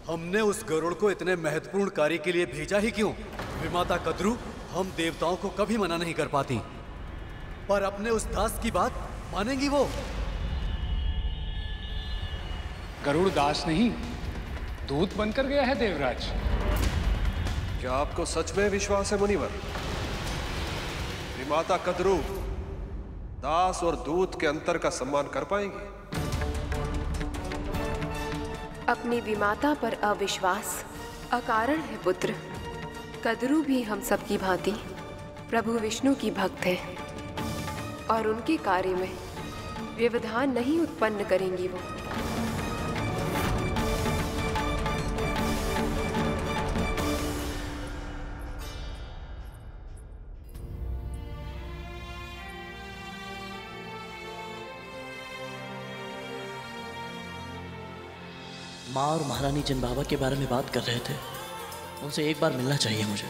हमने उस गरुड़ को इतने महत्वपूर्ण कार्य के लिए भेजा ही क्यों? विमाता कद्रू हम देवताओं को कभी मना नहीं कर पाती, पर अपने उस दास की बात मानेंगी वो? गरुड़ दास नहीं, दूत बनकर गया है देवराज। क्या आपको सच में विश्वास है मुनिवर? विमाता कद्रू दास और दूत के अंतर का सम्मान कर पाएंगे? अपनी विमाता पर अविश्वास अकारण है पुत्र। कद्रू भी हम सब की भांति प्रभु विष्णु की भक्त है और उनके कार्य में व्यवधान नहीं उत्पन्न करेंगी वो। माँ और महारानी जिन बाबा के बारे में बात कर रहे थे, उनसे एक बार मिलना चाहिए मुझे।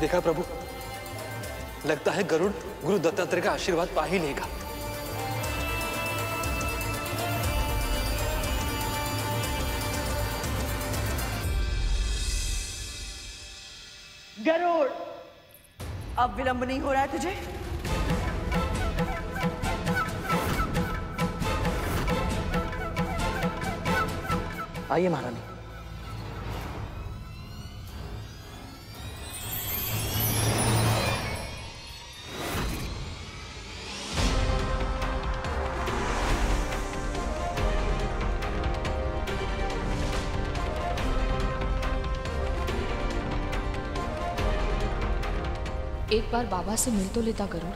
देखा प्रभु, लगता है गरुड़ गुरु दत्तात्रेय का आशीर्वाद पा ही लेगा। गरुड़, अब विलंब नहीं हो रहा है तुझे? आइए महारानी। एक बार बाबा से मिल तो लेता गरुड़।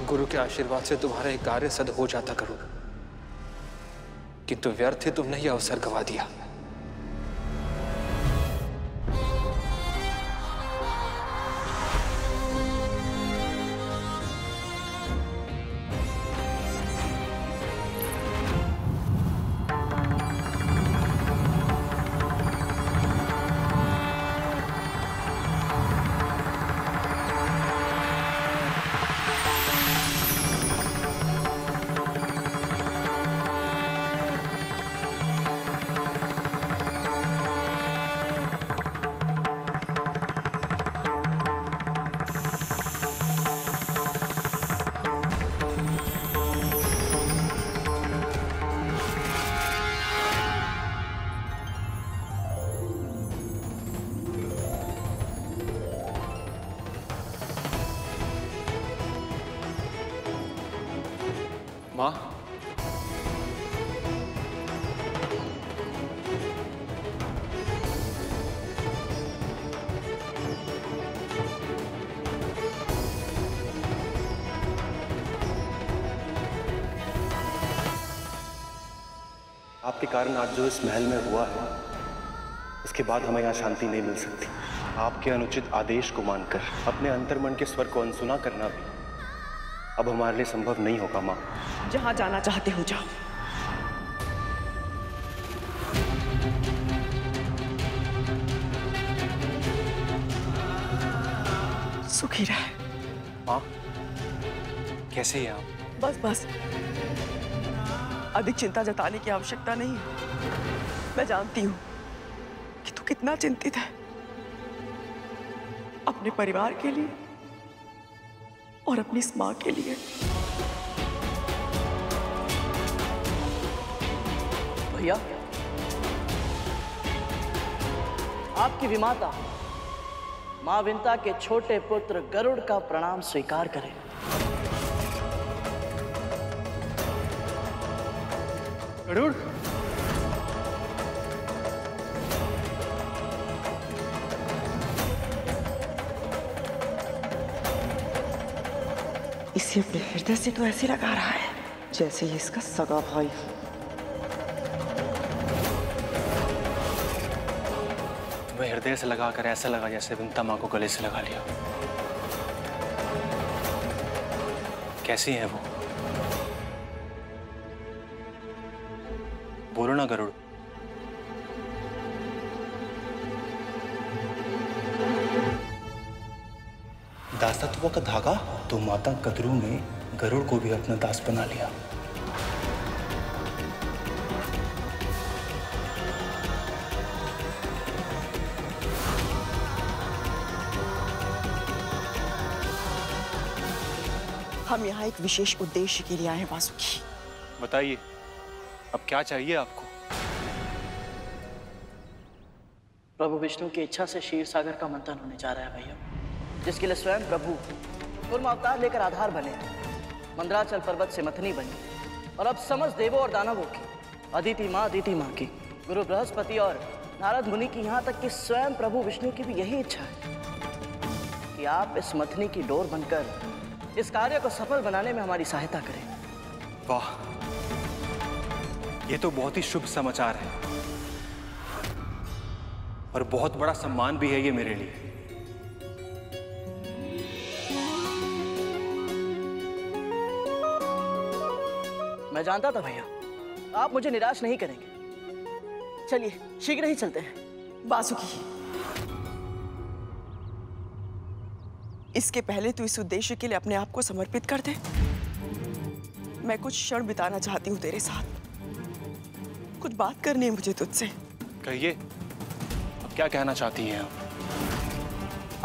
गुरु के आशीर्वाद से तुम्हारा एक कार्य सिद्ध हो जाता गरुड़, किंतु व्यर्थ ही तुमने यह अवसर गंवा दिया। माँ, आपके कारण आज जो इस महल में हुआ है, उसके बाद हमें यहाँ शांति नहीं मिल सकती। आपके अनुचित आदेश को मानकर अपने अंतर्मन के स्वर को अनसुना करना भी अब हमारे लिए संभव नहीं होगा। माँ, जहां जाना चाहते हो जाओ। सुखी रहे। माँ, कैसे हैं आप? बस बस, अधिक चिंता जताने की आवश्यकता नहीं है। मैं जानती हूं कि तू कितना चिंतित है अपने परिवार के लिए और अपनी इस मां के लिए। भैया, आपकी विमाता मां विंता के छोटे पुत्र गरुड़ का प्रणाम स्वीकार करें। गरुड़, इसे अपने हृदय से तो ऐसे लगा रहा है जैसे ये इसका सगा भाई हो। तुम्हें हृदय से लगाकर ऐसा लगा जैसे विंता माँ को गले से लगा लिया। कैसी है वो? बोलो ना गरुड़। दासत्व का धागा तो माता कद्रू ने गरुड़ को भी अपना दास बना लिया। हम यहाँ एक विशेष उद्देश्य के लिए आए हैं वासुकी। बताइए, अब क्या चाहिए आपको? प्रभु विष्णु की इच्छा से क्षीर सागर का मंथन होने जा रहा है भैया, जिसके लिए स्वयं प्रभु कूर्म अवतार लेकर आधार बने, मंदराचल पर्वत से मथनी बनी और अब समस्त देवों और दानवों की, अदिति माँ की, गुरु बृहस्पति और नारद मुनि की, यहाँ तक कि स्वयं प्रभु विष्णु की भी यही इच्छा है कि आप इस मथनी की डोर बनकर इस कार्य को सफल बनाने में हमारी सहायता करें। वाह, ये तो बहुत ही शुभ समाचार है और बहुत बड़ा सम्मान भी है ये मेरे लिए। मैं जानता था भैया आप मुझे निराश नहीं करेंगे। चलिए शीघ्र ही चलते हैं। वासुकी, इसके पहले तू इस उद्देश्य के लिए अपने आप को समर्पित कर दे। मैं कुछ क्षण बिताना चाहती हूँ तेरे साथ। कुछ बात करनी है मुझे तुझसे। कहिए, अब क्या कहना चाहती हैं आप?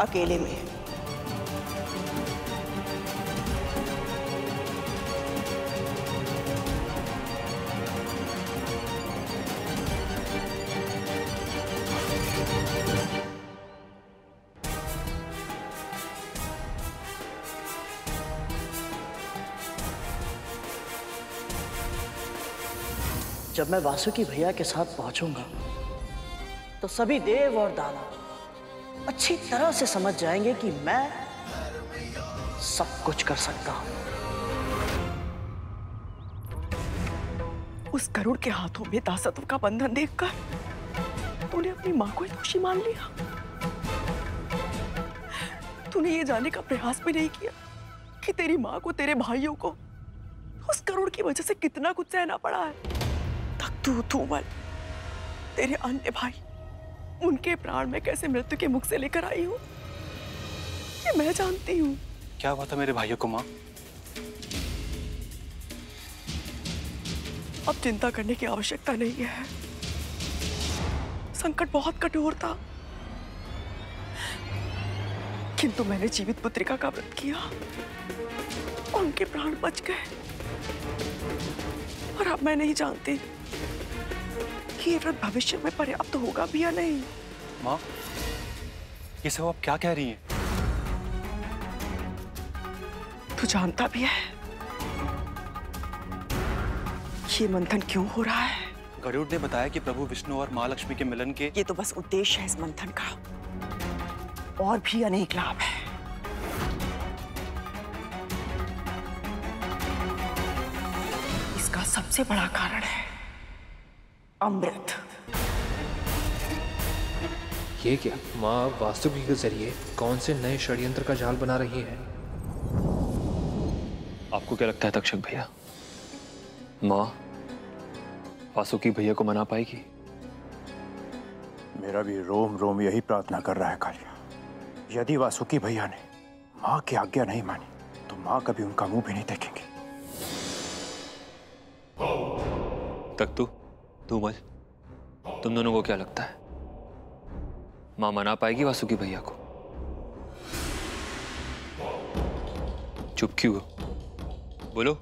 अकेले में। जब मैं वासुकी भैया के साथ पहुंचूंगा तो सभी देव और दानव अच्छी तरह से समझ जाएंगे कि मैं सब कुछ कर सकता हूं। उस गरुड़ के हाथों में दासत्व का बंधन देखकर तूने अपनी मां को दोषी मान लिया। तूने ये जानने का प्रयास भी नहीं किया कि तेरी मां को, तेरे भाइयों को उस गरुड़ की वजह से कितना कुछ सहना पड़ा है। तख्तू, धूमल, तेरे अन्य भाई, उनके प्राण में कैसे मृत्यु के मुख से लेकर आई हूं, ये मैं जानती हूं। क्या हुआ था मेरे भाइयों को मां? अब चिंता करने की आवश्यकता नहीं है। संकट बहुत कठोर था, किंतु मैंने जीवित पुत्रिका का व्रत किया, उनके प्राण बच गए। और अब मैं नहीं जानती कि ये व्रत भविष्य में पर्याप्त होगा भी या नहीं। माँ, ये सब आप क्या कह रही हैं? तू जानता भी है ये मंथन क्यों हो रहा है? गरुड़ ने बताया कि प्रभु विष्णु और माँ लक्ष्मी के मिलन के... ये तो बस उद्देश्य है इस मंथन का, और भी अनेक लाभ है। इसका सबसे बड़ा कारण है अमृत। ये क्या? माँ वासुकी के जरिए कौन से नए षड्यंत्र का जाल बना रही है? आपको क्या लगता है तक्षक भैया, माँ वासुकी भैया को मना पाएगी? मेरा भी रोम रोम यही प्रार्थना कर रहा है कालिया। यदि वासुकी भैया ने माँ की आज्ञा नहीं मानी तो माँ कभी उनका मुंह भी नहीं देखेंगे। तख्तू, धूमल, तुम दोनों को क्या लगता है माँ मना पाएगी वासुकी भैया को? चुप क्यों हो? बोलो।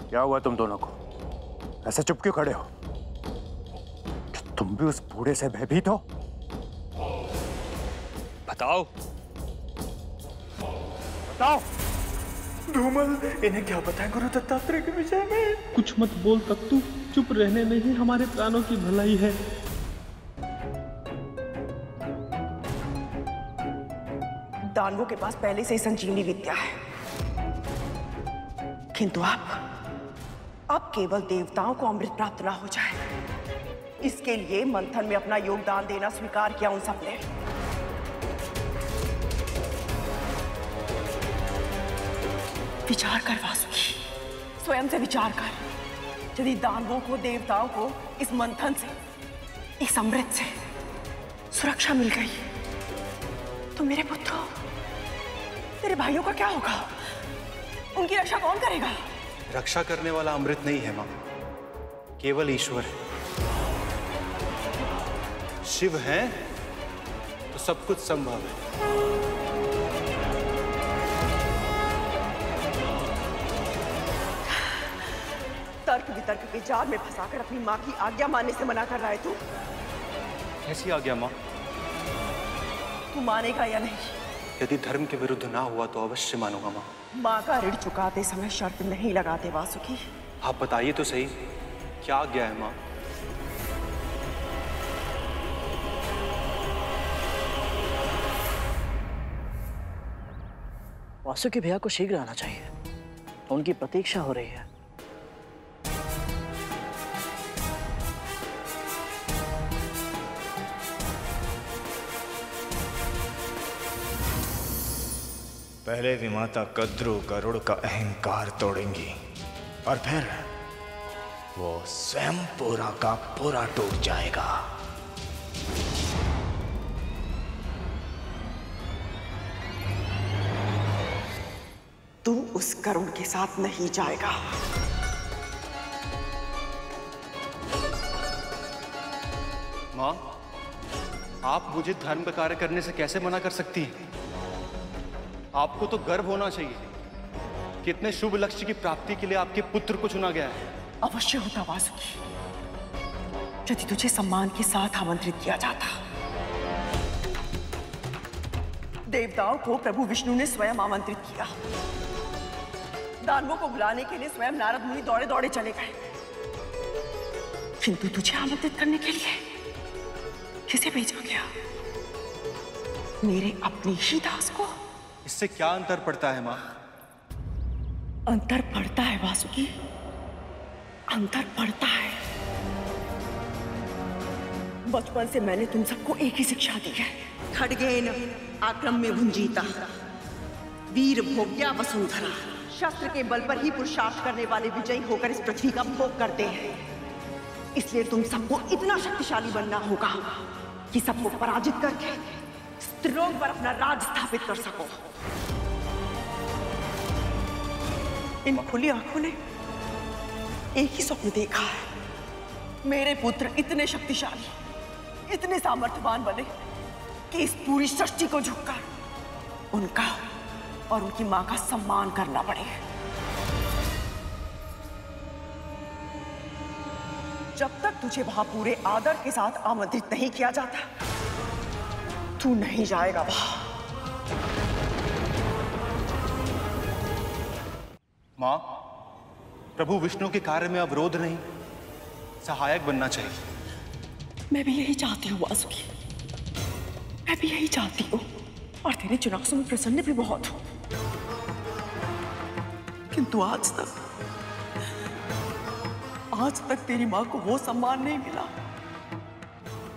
क्या हुआ तुम दोनों को? ऐसे चुप क्यों खड़े हो? तुम भी उस बूढ़े से भयभीत हो? बताओ। बताओ। धूमल, इन्हें क्या पता है गुरु दत्तात्रेय के विषय में? कुछ मत बोल तख्तू, चुप रहने में ही हमारे प्राणों की भलाई है। दानवों के पास पहले से ही संजीवनी विद्या है, किंतु अब केवल देवताओं को अमृत प्राप्त ना हो जाए, इसके लिए मंथन में अपना योगदान देना स्वीकार किया उन सबने। विचार कर वासुकी, स्वयं से विचार कर। यदि दानवों को, देवताओं को इस मंथन से, इस अमृत से सुरक्षा मिल गई, तो मेरे पुत्रों, तेरे भाइयों का क्या होगा? उनकी रक्षा कौन करेगा? रक्षा करने वाला अमृत नहीं है मां, केवल ईश्वर है। शिव है तो सब कुछ संभव है। तर्क वितर्क के जाल में फंसाकर अपनी मां की आज्ञा मानने से मना कर रहा है तू। कैसी आज्ञा मां? तू मानेगा या नहीं? यदि धर्म के विरुद्ध ना हुआ तो अवश्य मानूंगा मां। मां का ऋण चुकाते समय शर्त नहीं लगाते वासुकी। आप बताइए तो सही, क्या आज्ञा है मां? वासुकी भैया को शीघ्र आना चाहिए, उनकी प्रतीक्षा हो रही है। पहले विमाता कद्रू गरुड़ का अहंकार तोड़ेंगी और फिर वो स्वयं पूरा का पूरा टूट जाएगा। तू उस गरुड़ के साथ नहीं जाएगा। मां, आप मुझे धर्म का कार्य करने से कैसे मना कर सकती हैं? आपको तो गर्व होना चाहिए कि इतने शुभ लक्ष्य की प्राप्ति के लिए आपके पुत्र को चुना गया है। अवश्य होता वासुकी, यदि तुझे सम्मान के साथ आमंत्रित किया जाता। देवताओं को प्रभु विष्णु ने स्वयं आमंत्रित किया। दानवों को बुलाने के लिए स्वयं नारद मुनि दौड़े दौड़े चले गए, किंतु तुझे आमंत्रित करने के लिए किसे भेजा गया? मेरे अपने ही दास को। इससे क्या अंतर पड़ता है मां? अंतर पड़ता है वासुकी, अंतर पड़ता है। बचपन से मैंने तुम सबको एक ही शिक्षा दी है। खड्गेन आक्रम में भुंजीता, वीर भोग्या वसुंधरा। शस्त्र के बल पर ही पुरुषार्थ करने वाले विजयी होकर इस पृथ्वी का भोग करते हैं। इसलिए तुम सबको इतना शक्तिशाली बनना होगा कि सबको पराजित करके त्रिलोक पर अपना राज स्थापित कर सको। इन खुली आंखों ने एक ही स्वप्न देखा है, मेरे पुत्र इतने शक्तिशाली, इतने सामर्थ्यवान बने कि इस पूरी सृष्टि को झुककर उनका और उनकी मां का सम्मान करना पड़े। जब तक तुझे वहां पूरे आदर के साथ आमंत्रित नहीं किया जाता, तू नहीं जाएगा वहां। मां, प्रभु विष्णु के कार्य में अवरोध नहीं, सहायक बनना चाहिए। मैं भी यही चाहती हूँ वासुकी, मैं भी यही चाहती हूँ, और तेरे चुनाव से मैं प्रसन्न भी बहुत हूँ। किंतु आज तक तेरी माँ को वो सम्मान नहीं मिला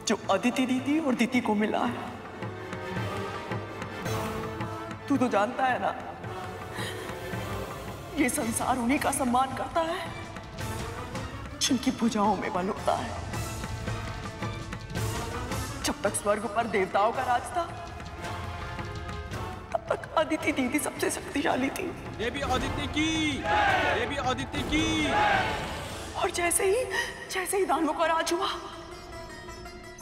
जो अदिति दीदी और दीदी को मिला है। तू तो जानता है ना, ये संसार उन्हीं का सम्मान करता है जिनकी भुजाओं में बल होता है। जब तक स्वर्ग पर देवताओं का राज था, तब तक अदिति दीदी सबसे शक्तिशाली थी। देवी अदिति की, देवी अदिति की। और जैसे ही दानवों का राज हुआ,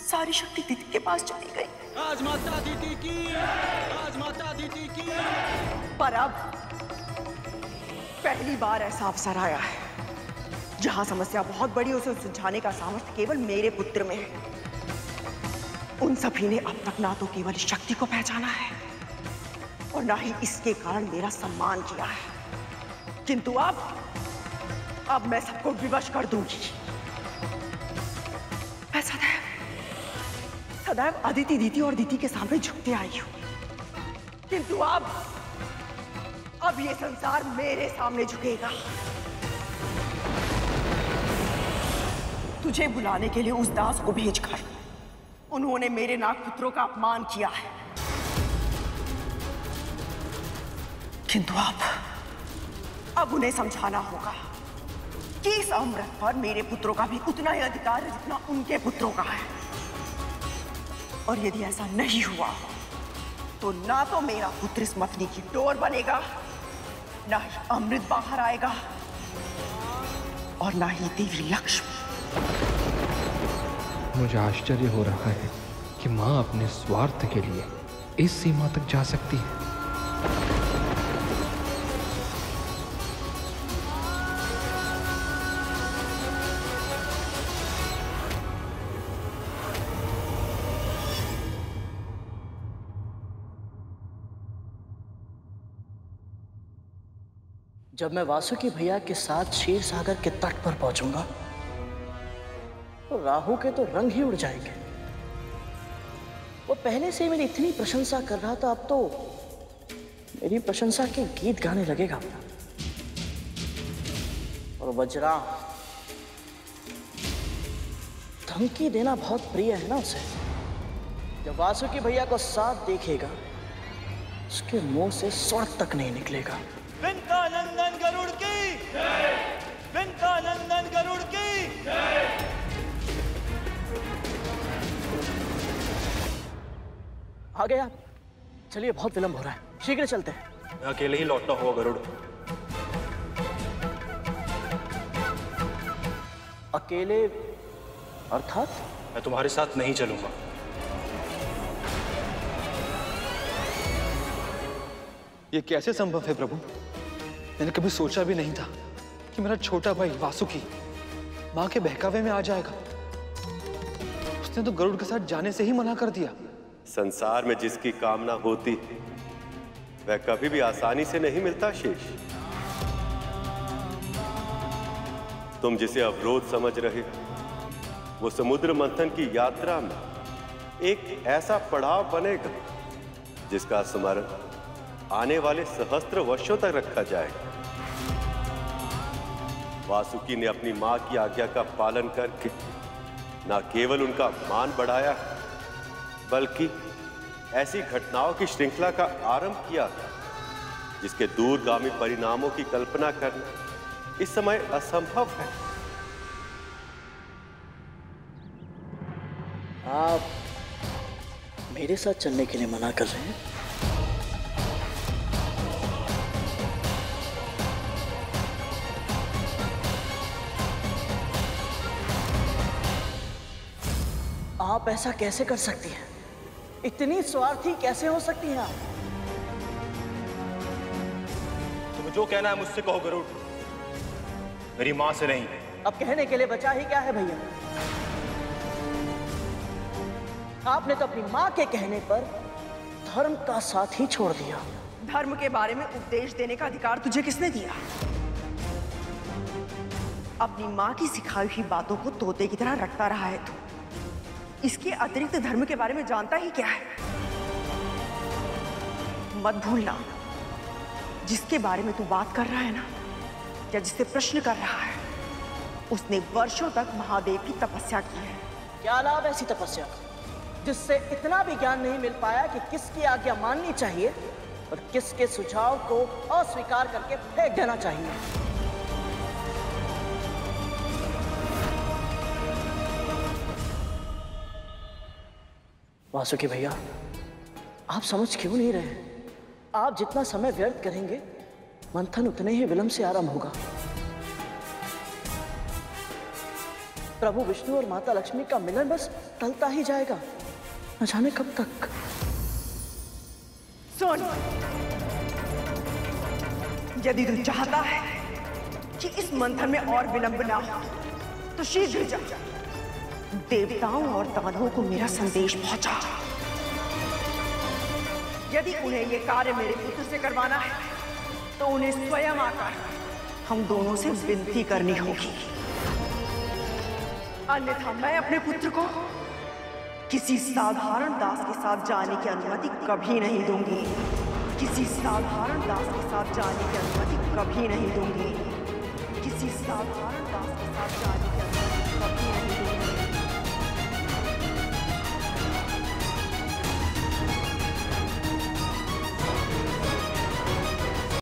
सारी शक्ति दीदी के पास चली गई। राजमाता दीदी की, राजमाता दीदी की। पर अब पहली बार ऐसा अवसर आया है जहां समस्या बहुत बड़ी, उसे सुलझाने का सामर्थ्य केवल मेरे पुत्र में है। उन सभी ने अब तक ना तो केवल शक्ति को पहचाना है और ना ही इसके कारण मेरा सम्मान किया है, किंतु अब मैं सबको विवश कर दूंगी। मैं सदैव अदिति दीदी और दीदी के सामने झुकते आई हूं, किंतु अब ये संसार मेरे सामने झुकेगा। तुझे बुलाने के लिए उस दास को भेजकर उन्होंने मेरे नागपुत्रों का अपमान किया है, किंतु अब उन्हें समझाना होगा कि इस अमृत पर मेरे पुत्रों का भी उतना ही अधिकार है जितना उनके पुत्रों का है। और यदि ऐसा नहीं हुआ तो ना तो मेरा पुत्र इस मथनी की डोर बनेगा, ना ही अमृत बाहर आएगा, और ना ही देवी लक्ष्मी। मुझे आश्चर्य हो रहा है कि माँ अपने स्वार्थ के लिए इस सीमा तक जा सकती है। जब मैं वासुकी भैया के साथ क्षीर सागर के तट पर पहुंचूंगा तो राहु के तो रंग ही उड़ जाएंगे। वो पहले से मेरी इतनी प्रशंसा कर रहा था, अब तो मेरी प्रशंसा के गीत गाने लगेगा। और वज्रा धमकी देना बहुत प्रिय है ना उसे। जब वासुकी भैया को साथ देखेगा उसके मुंह से स्वर तक नहीं निकलेगा। विंता नंदन गरुड़ की जय! विंता नंदन गरुड़ की जय! आ गए आप? चलिए, बहुत विलंब हो रहा है, शीघ्र चलते हैं। मैं अकेले ही लौटना होगा गरुड़। अकेले अर्थात? मैं तुम्हारे साथ नहीं चलूंगा। ये कैसे संभव है प्रभु? मैंने कभी सोचा भी नहीं था कि मेरा छोटा भाई वासुकी मां के बहकावे में आ जाएगा। उसने तो गरुड़ के साथ जाने से ही मना कर दिया। संसार में जिसकी कामना होती वह कभी भी आसानी से नहीं मिलता शेष। तुम जिसे अवरोध समझ रहे हो वो समुद्र मंथन की यात्रा में एक ऐसा पड़ाव बनेगा जिसका स्मरण आने वाले सहस्त्र वर्षों तक रखा जाएगा। वासुकी ने अपनी मां की आज्ञा का पालन करके न केवल उनका मान बढ़ाया बल्कि ऐसी घटनाओं की श्रृंखला का आरंभ किया जिसके दूरगामी परिणामों की कल्पना करना इस समय असंभव है। आप मेरे साथ चलने के लिए मना कर रहे हैं? आप ऐसा कैसे कर सकती हैं? इतनी स्वार्थी कैसे हो सकती हैं आप? तुम्हें जो कहना है मुझसे कहो गरुड़, मेरी मां से नहीं। अब कहने के लिए बचा ही क्या है भैया? आपने तो अपनी मां के कहने पर धर्म का साथ ही छोड़ दिया। धर्म के बारे में उपदेश देने का अधिकार तुझे किसने दिया? अपनी मां की सिखाई हुई बातों को तोते की तरह रटता रहा है तू। इसके अतिरिक्त धर्म के बारे में जानता ही क्या है? मत भूलना, जिसके बारे में तू बात कर रहा है ना, या जिससे प्रश्न कर रहा है, उसने वर्षों तक महादेव की तपस्या की है। क्या लाभ ऐसी तपस्या जिससे इतना भी ज्ञान नहीं मिल पाया कि किसकी आज्ञा माननी चाहिए और किसके सुझाव को अस्वीकार करके फेंक देना चाहिए। वासुकी भैया, आप समझ क्यों नहीं रहे? आप जितना समय व्यर्थ करेंगे मंथन उतने ही विलंब से आरंभ होगा। प्रभु विष्णु और माता लक्ष्मी का मिलन बस टलता ही जाएगा, न जाने कब तक। सुन, यदि तू चाहता है कि इस मंथन में और विलंब ना हो तो शीघ्र जा, देवताओं और दानवों को मेरा संदेश पहुंचा। यदि उन्हें यह कार्य मेरे पुत्र से करवाना है तो उन्हें स्वयं आकर हम दोनों से विनती करनी होगी, अन्यथा मैं अपने पुत्र को किसी साधारण दास के साथ जाने की अनुमति कभी नहीं दूंगी। किसी साधारण दास के साथ जाने की अनुमति कभी नहीं दूंगी। किसी साधारण दास के साथ जाने की अनुमति कभी नहीं दूंगी।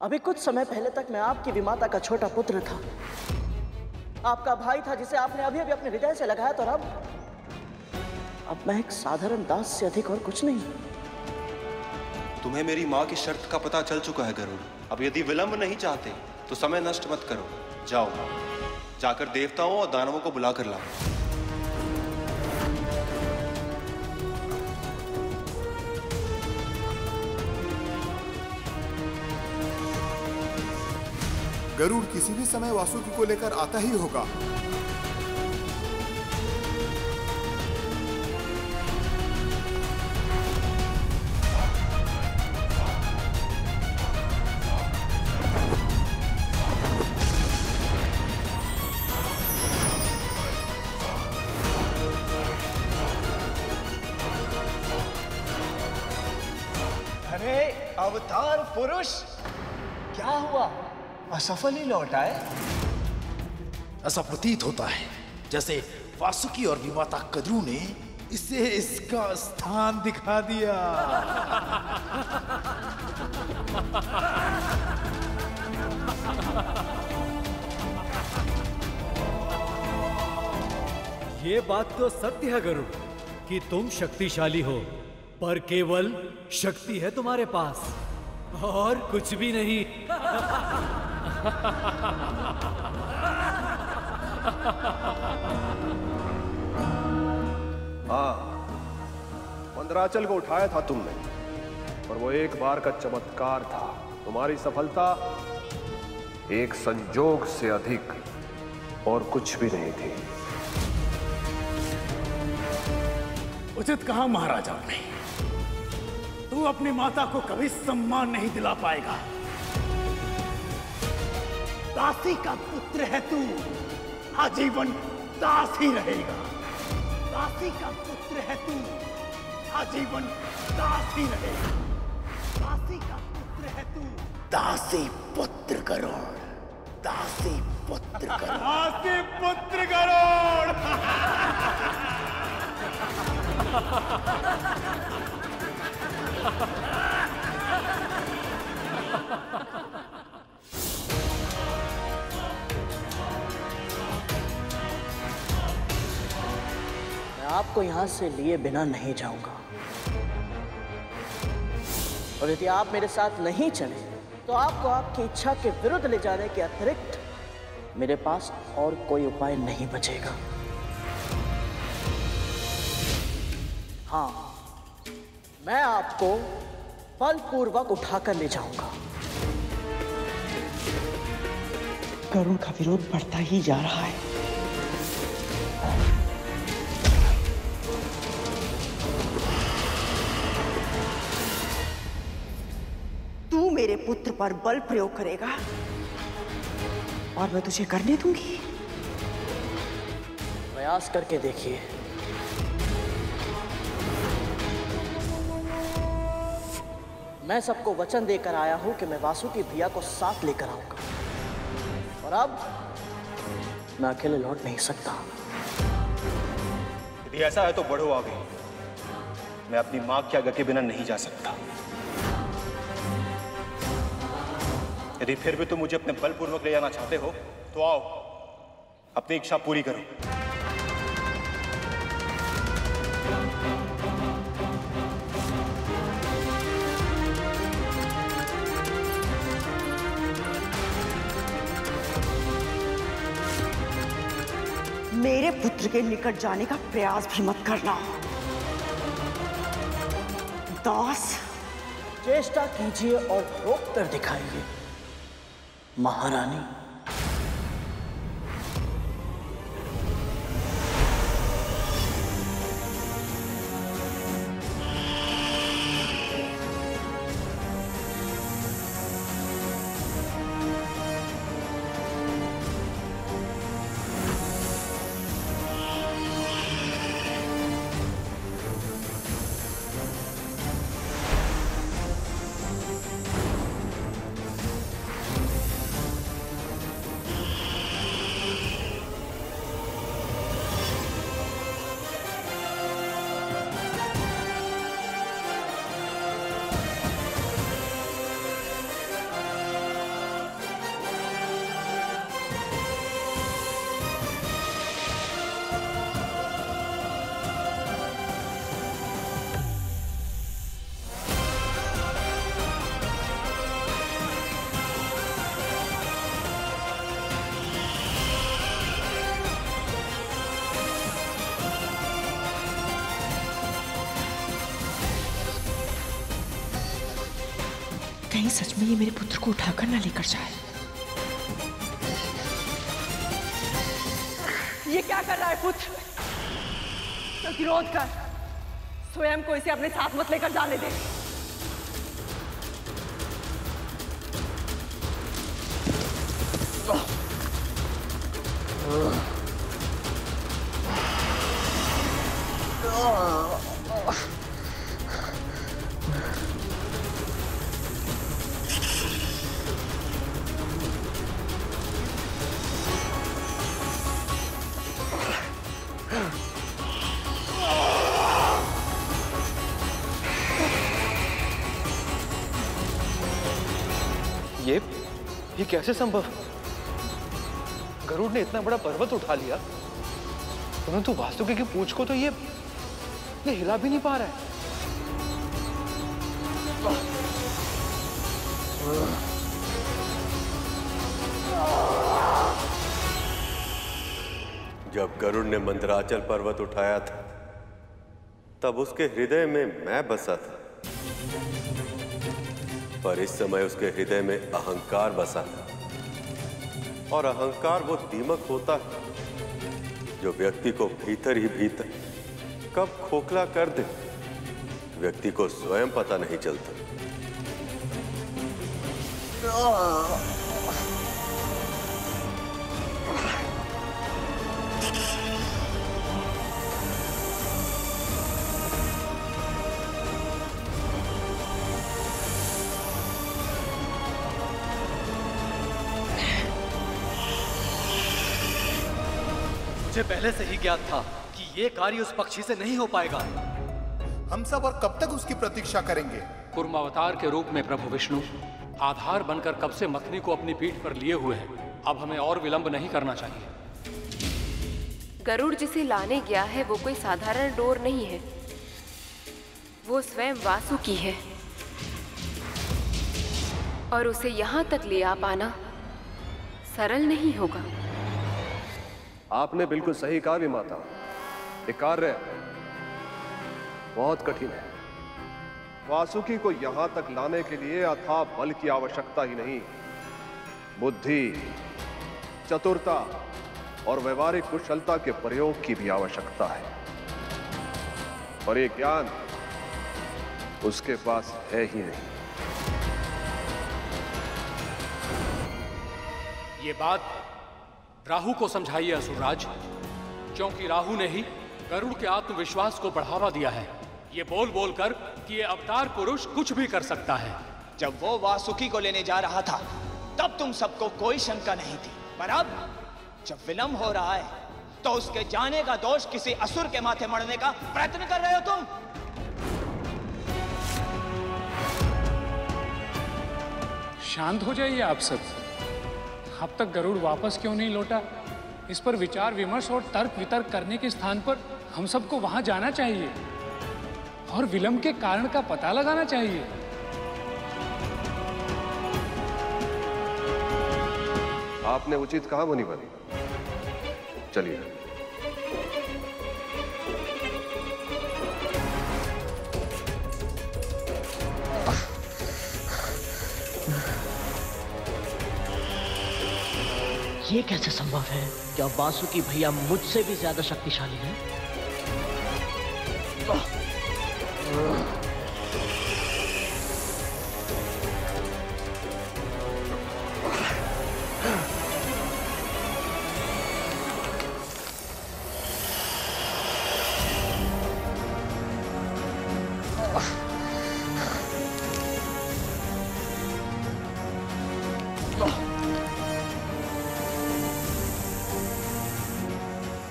अभी कुछ समय पहले तक मैं आपकी विमाता का छोटा पुत्र था, आपका भाई था जिसे आपने अभी अभी अपने हृदय से लगाया, तो अब मैं एक साधारण दास से अधिक और कुछ नहीं। तुम्हें मेरी माँ की शर्त का पता चल चुका है गरुड़। अब यदि विलंब नहीं चाहते तो समय नष्ट मत करो। जाओ, जाकर देवताओं और दानवों को बुला कर लाओ। गरुड़ किसी भी समय वासुकी को लेकर आता ही होगा। अरे अवतार पुरुष, क्या हुआ? असफल ही लौट आए? ऐसा प्रतीत होता है जैसे वासुकी और विमाता कद्रू ने इसे इसका स्थान दिखा दिया। ये बात तो सत्य है गरुड़ कि तुम शक्तिशाली हो, पर केवल शक्ति है तुम्हारे पास और कुछ भी नहीं। हाँ, मंदराचल को उठाया था तुमने, पर वो एक बार का चमत्कार था। तुम्हारी सफलता एक संजोग से अधिक और कुछ भी नहीं थी। उचित कहा महाराजा ने। तू अपनी माता को कभी सम्मान नहीं दिला पाएगा। दासी का पुत्र है तू, आजीवन दास ही रहेगा। दासी का पुत्र है तू, आजीवन दास ही रहेगा। दासी का पुत्र है तू, दासी पुत्र गरुड़, दासी पुत्र गरुड़, दासी पुत्र गरुड़। मैं आपको यहां से लिए बिना नहीं जाऊंगा, और यदि आप मेरे साथ नहीं चले तो आपको आपकी इच्छा के विरुद्ध ले जाने के अतिरिक्त मेरे पास और कोई उपाय नहीं बचेगा। हाँ, मैं आपको बलपूर्वक उठाकर ले जाऊंगा। गरुड़ का विरोध बढ़ता ही जा रहा है। तू मेरे पुत्र पर बल प्रयोग करेगा और मैं तुझे करने दूंगी। प्रयास करके देखिए। मैं सबको वचन देकर आया हूं कि मैं वासुकी भैया को साथ लेकर आऊंगा, और अब मैं अकेले लौट नहीं सकता। यदि ऐसा है तो बढ़ो आगे। मैं अपनी मां की आज्ञा के बिना नहीं जा सकता। यदि फिर भी तुम मुझे अपने बलपूर्वक ले जाना चाहते हो तो आओ, अपनी इच्छा पूरी करो। मेरे पुत्र के निकट जाने का प्रयास भी मत करना। दास, चेष्टा कीजिए और रोक कर दिखाइए महारानी। कहीं सच में ये मेरे पुत्र को उठाकर ना लेकर जाए। ये क्या कर रहा है पुत्र? प्रतिरोध कर, स्वयं को इसे अपने साथ मत लेकर जाने दे। ये कैसे संभव? गरुड़ ने इतना बड़ा पर्वत उठा लिया, परंतु वासुकी की पूंछ को तो ये हिला भी नहीं पा रहा है। जब गरुड़ ने मंदराचल पर्वत उठाया था, तब उसके हृदय में मैं बसा था, पर इस समय उसके हृदय में अहंकार बसा है। और अहंकार वो दीमक होता है जो व्यक्ति को भीतर ही भीतर कब खोखला कर दे, व्यक्ति को स्वयं पता नहीं चलता। मुझे पहले से ही ज्ञात था कि ये कार्य उस पक्षी से नहीं हो पाएगा। हम सब और कब तक उसकी प्रतीक्षा करेंगे? कूर्मावतार के रूप में प्रभु विष्णु आधार बनकर कब से मथनी को अपनी पीठ पर लिए हुए हैं। अब हमें और विलंब नहीं करना चाहिए। गरुड़ जिसे लाने गया है वो कोई साधारण डोर नहीं है, वो स्वयं वासुकी है, और उसे यहाँ तक ले आ पाना सरल नहीं होगा। आपने बिल्कुल सही कहा विमाता, ये कार्य बहुत कठिन है। वासुकी को यहां तक लाने के लिए अथाह बल की आवश्यकता ही नहीं, बुद्धि, चतुरता और व्यवहारिक कुशलता के प्रयोग की भी आवश्यकता है, और ये ज्ञान उसके पास है ही नहीं। ये बात राहु को समझाइए असुरराज, क्योंकि राहु ने ही गरुड़ के आत्मविश्वास को बढ़ावा दिया है, ये बोल बोल कर कि ये अवतार पुरुष कुछ भी कर सकता है। जब वो वासुकी को लेने जा रहा था तब तुम सबको कोई शंका नहीं थी, पर अब जब विलंब हो रहा है तो उसके जाने का दोष किसी असुर के माथे मढ़ने का प्रयत्न कर रहे हो तुम। शांत हो जाइए आप सब। अब तक गरुड़ वापस क्यों नहीं लौटा, इस पर विचार विमर्श और तर्क वितर्क करने के स्थान पर हम सबको वहां जाना चाहिए और विलंब के कारण का पता लगाना चाहिए। आपने उचित कहा मुनिवर, चलिए। ये कैसे संभव है? क्या वासुकी भैया मुझसे भी ज्यादा शक्तिशाली है?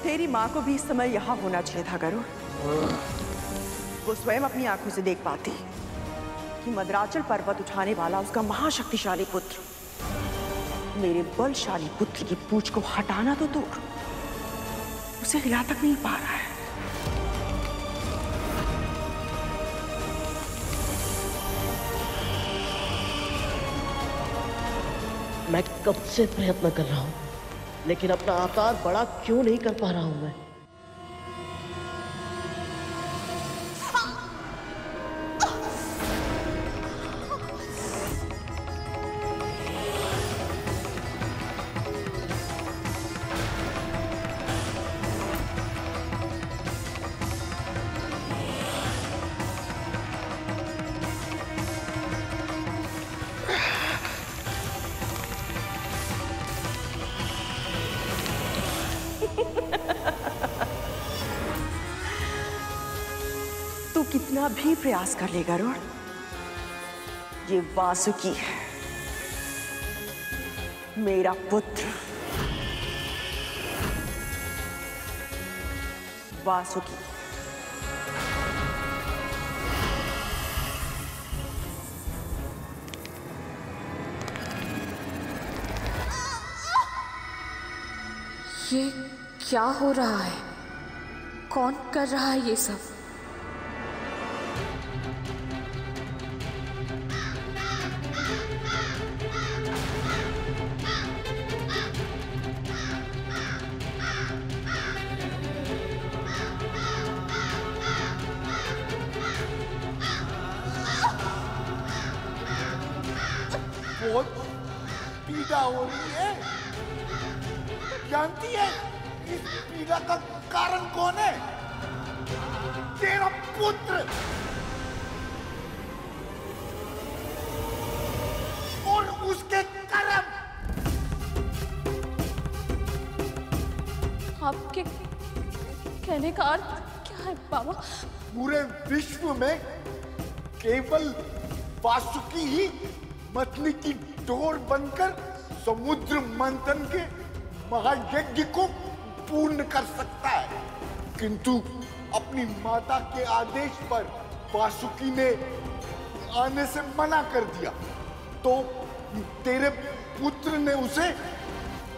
तेरी माँ को भी इस समय यहाँ होना चाहिए था गरुड़। वो स्वयं अपनी आंखों से देख पाती कि मंदराचल पर्वत उठाने वाला उसका महाशक्तिशाली पुत्र मेरे बलशाली पुत्र की पूंछ को हटाना तो दूर, उसे हिला तक नहीं पा रहा है। मैं कब से प्रयत्न कर रहा हूं, लेकिन अपना आकार बड़ा क्यों नहीं कर पा रहा हूं मैं? कितना भी प्रयास कर ले गरुड़, ये वासुकी है, मेरा पुत्र वासुकी। ये क्या हो रहा है? कौन कर रहा है ये सब? बहुत पीड़ा हो रही है। जानती है इस पीड़ा का कारण कौन है? तेरा पुत्र और उसके कर्म। आपके कहने का अर्थ क्या है बाबा? पूरे विश्व में केवल वासुकी ही मथनी की डोर बनकर समुद्र मंथन के महायज्ञ को पूर्ण कर सकता है, किंतु अपनी माता के आदेश पर वासुकी ने आने से मना कर दिया, तो तेरे पुत्र ने उसे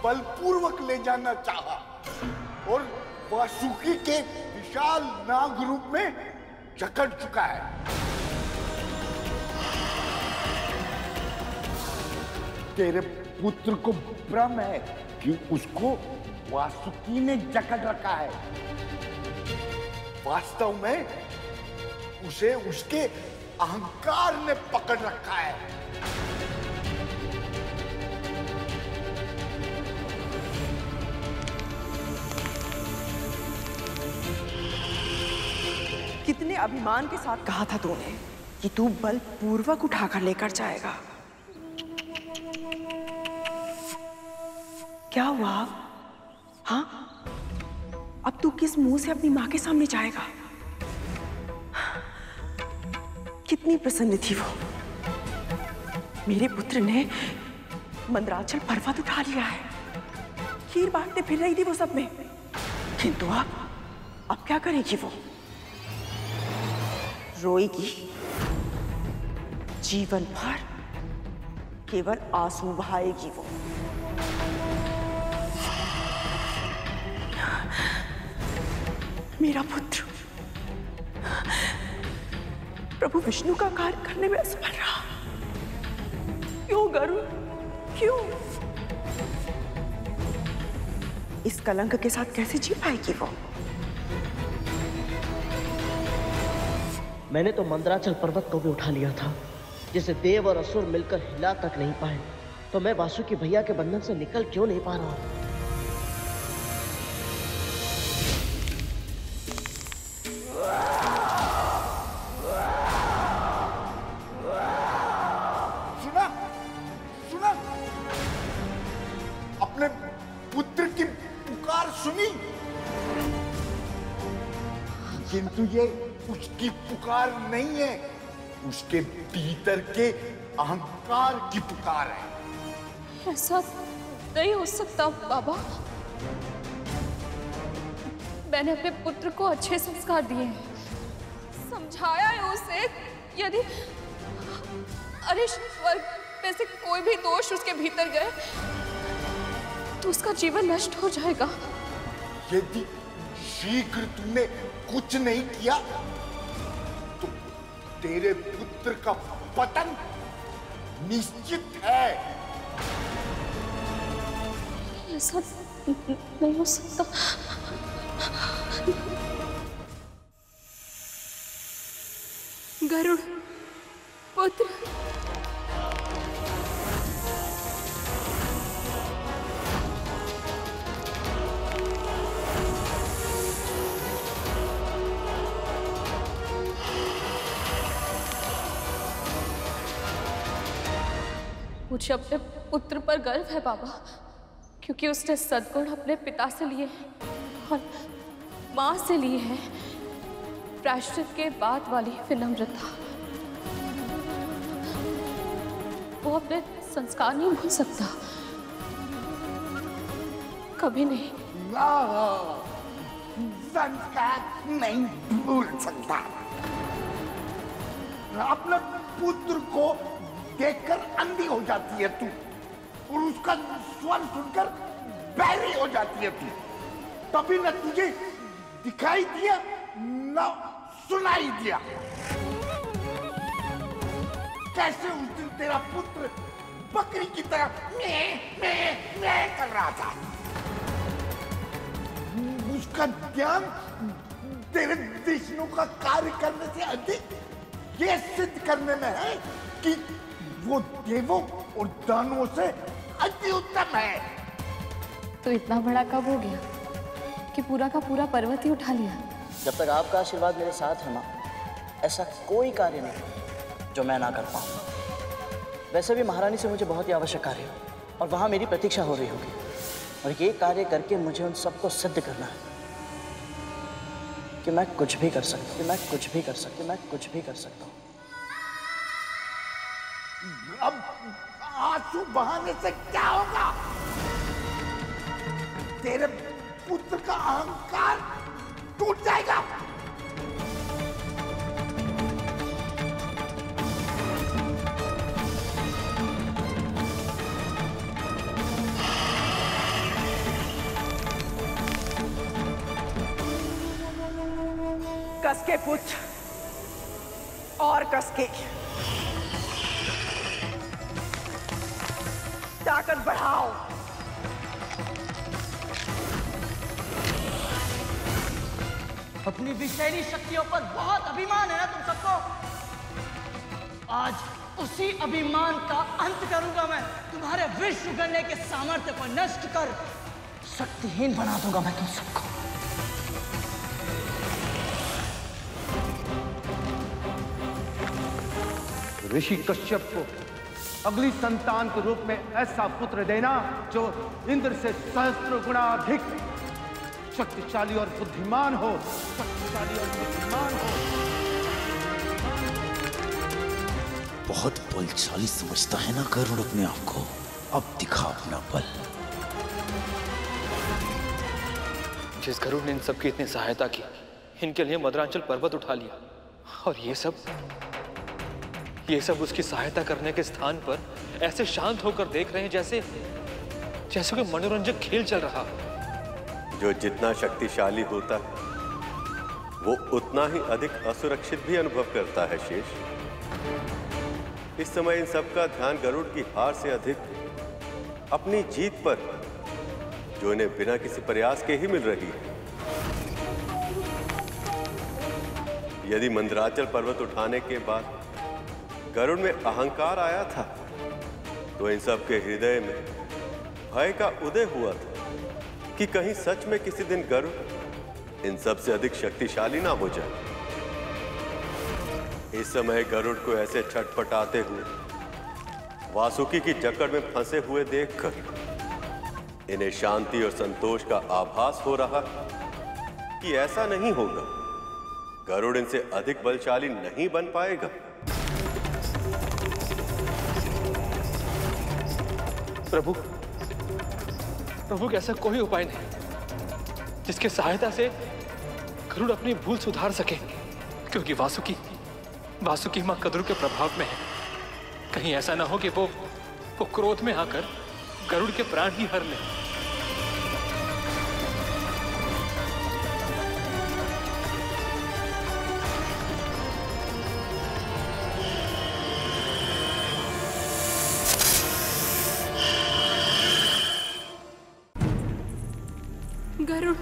बलपूर्वक ले जाना चाहा और वासुकी के विशाल नाग रूप में जकड़ चुका है। तेरे पुत्र को भ्रम है कि उसको वासुकी ने जकड़ रखा है। वास्तव में उसे उसके अहंकार ने पकड़ रखा है। कितने अभिमान के साथ कहा था तूने कि तू बलपूर्वक उठाकर लेकर जाएगा। क्या हुआ? हाँ, अब तू किस मुंह से अपनी माँ के सामने जाएगा? कितनी प्रसन्न थी वो। मेरे पुत्र ने मंदराचल पर्वत उठा लिया है, खीर बांटते फिर रही थी वो सब में, किंतु अब क्या करेगी वो? रोएगी जीवन भर, केवल आंसू बहाएगी वो। मेरा पुत्र प्रभु विष्णु का कार्य करने में असफल रहा। क्यों गरुड़, क्यों? इस कलंक के साथ कैसे जी पाएगी वो? मैंने तो मंदराचल पर्वत को भी उठा लिया था, जिसे देव और असुर मिलकर हिला तक नहीं पाए, तो मैं वासुकी भैया के बंधन से निकल क्यों नहीं पा रहा हूं? सुना, सुना, अपने पुत्र की पुकार सुनी, किंतु ये उसकी पुकार नहीं है, उसके भीतर के अहंकार की पुकार है। ऐसा नहीं हो सकता बाबा। मैंने अपने पुत्र को अच्छे संस्कार दिए हैं, समझाया है उसे, यदि अरे स्वर्ग में से कोई भी दोष उसके भीतर गए तो उसका जीवन नष्ट हो जाएगा। यदि शीघ्र तूने कुछ नहीं किया तो तेरे पुत्र का पतन निश्चित है। ऐसा नहीं हो सकता। गरुड़ पुत्र, मुझे अपने पुत्र पर गर्व है बाबा, क्योंकि उसने सद्गुण अपने पिता से लिए हैं और माँ से लिए हैं। प्रायश्चित के बाद वाली विनम्रता, वो अपने संस्कार नहीं भूल सकता, कभी नहीं। संस्कार नहीं भूल सकता। अपने पुत्र को देखकर अंधी हो जाती है तू, और उसका स्वर सुनकर बैरी हो जाती है तू। तभी न तुझे दिखाई दिया न सुनाई दिया। कैसे उस दिन तेरा पुत्र बकरी की तरह मैं कर रहा था। उसका ध्यान तेरे विष्णु का कार्य करने से अधिक ये सिद्ध करने में है कि वो देवों और दानवों से अति उत्तम है। तो इतना बड़ा कब हो गया कि पूरा का पूरा पर्वत ही उठा लिया? जब तक आपका आशीर्वाद मेरे साथ है माँ, ऐसा कोई कार्य नहीं जो मैं ना कर पाऊँ। वैसे भी महारानी से मुझे बहुत ही आवश्यक कार्य है और वहाँ मेरी प्रतीक्षा हो रही होगी, और ये कार्य करके मुझे उन सबको सिद्ध करना है कि मैं कुछ भी कर सकता हूँ, मैं कुछ भी कर सकता हूँ, मैं कुछ भी कर सकता हूँ। अब आंसू बहाने से क्या होगा? तेरे पुत्र का अहंकार टूट जाएगा। कसके पुत्र और कसके ताकत बढ़ाओ। अपनी विषैली शक्तियों पर बहुत अभिमान है ना तुम सबको। आज उसी अभिमान का अंत करूंगा मैं। तुम्हारे विश्व गणने के सामर्थ्य को नष्ट कर शक्तिहीन बना दूंगा मैं तुम सबको। ऋषि कश्यप को अगली संतान के रूप में ऐसा पुत्र देना जो इंद्र से सहस्त्र गुणा अधिक शक्तिशाली और बुद्धिमान हो, शक्तिशाली और बुद्धिमान हो। बहुत बलशाली समझता है ना गरुड़ अपने आप को। अब दिखा अपना बल। जिस गरुड़ ने इन सबकी इतनी सहायता की, इनके लिए मदरांचल पर्वत उठा लिया, और ये सब उसकी सहायता करने के स्थान पर ऐसे शांत होकर देख रहे हैं जैसे कोई मनोरंजक खेल चल रहा। जो जितना शक्तिशाली होता है वो उतना ही अधिक असुरक्षित भी अनुभव करता है शेष। इस समय इन सबका ध्यान गरुड़ की हार से अधिक अपनी जीत पर, जो इन्हें बिना किसी प्रयास के ही मिल रही है। यदि मंदराचल पर्वत उठाने के बाद गरुड़ में अहंकार आया था, तो इन सब के हृदय में भय का उदय हुआ था कि कहीं सच में किसी दिन गरुड़ इन सब से अधिक शक्तिशाली ना हो जाए। इस समय गरुड़ को ऐसे छटपटाते हुए, वासुकी की जकड़ में फंसे हुए देखकर इन्हें शांति और संतोष का आभास हो रहा कि ऐसा नहीं होगा, गरुड़ इनसे अधिक बलशाली नहीं बन पाएगा। प्रभु क्या ऐसा कोई उपाय नहीं जिसके सहायता से गरुड़ अपनी भूल सुधार सके? क्योंकि वासुकी मां कद्रु के प्रभाव में है। कहीं ऐसा ना हो कि वो क्रोध में आकर गरुड़ के प्राण ही हर ले। गरुड़